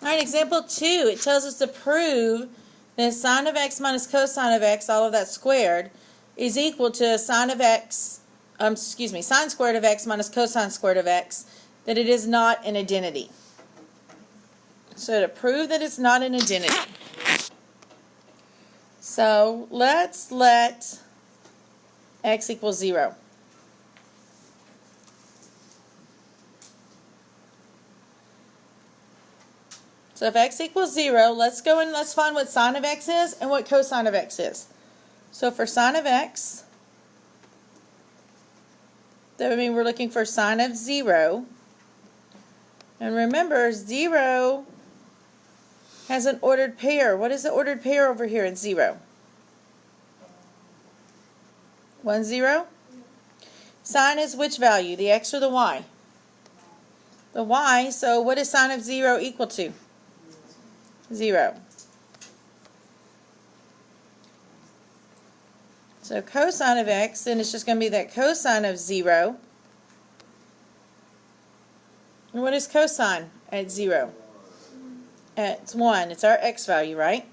All right, example 2. It tells us to prove that sine of x minus cosine of x, all of that squared, is equal to sine of x, sine squared of x minus cosine squared of x, that it is not an identity. So to prove that it's not an identity. So let's let x equal 0. So if x equals 0, let's go and let's find what sine of x is and what cosine of x is. So for sine of x, that would mean we're looking for sine of 0. And remember, 0 has an ordered pair. What is the ordered pair over here at 0? 1, 0? Sine is which value, the x or the y? The y, so what is sine of 0 equal to? 0. So cosine of x, then it's just going to be that cosine of 0. And what is cosine at 0? It's 1. It's our x value, right?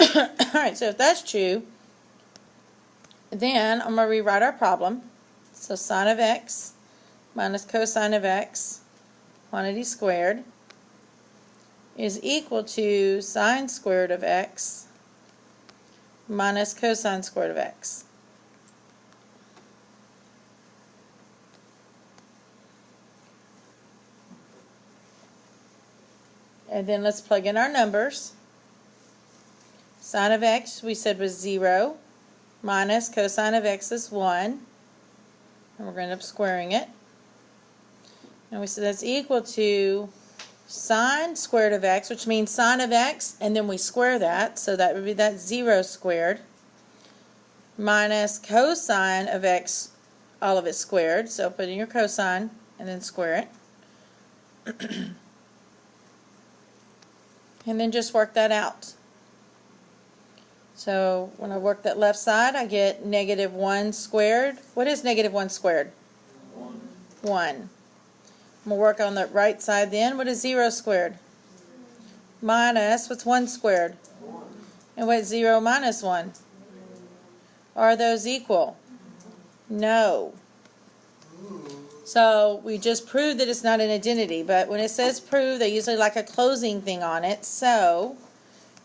Alright, so if that's true, then I'm going to rewrite our problem. So sine of x minus cosine of x, quantity squared, is equal to sine squared of x minus cosine squared of x. And then let's plug in our numbers. Sine of x we said was 0, minus cosine of x is 1, and we're going to end up squaring it. And we said that's equal to sine squared of x, which means sine of x, and then we square that, so that would be that 0 squared, minus cosine of x, all of it squared, so put in your cosine and then square it. And then just work that out. So when I work that left side, I get negative 1 squared. What is negative 1 squared? 1. I'm going to work on the right side then. What is 0 squared? Minus, what's 1 squared? And what's 0 minus 1? Are those equal? No. So we just proved that it's not an identity, but when it says prove, they usually like a closing thing on it. So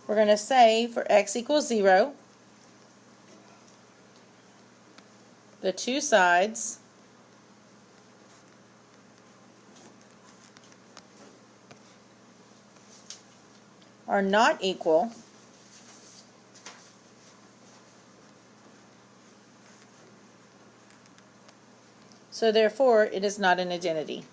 we're going to say for x equals 0, the two sides are not equal, so therefore it is not an identity.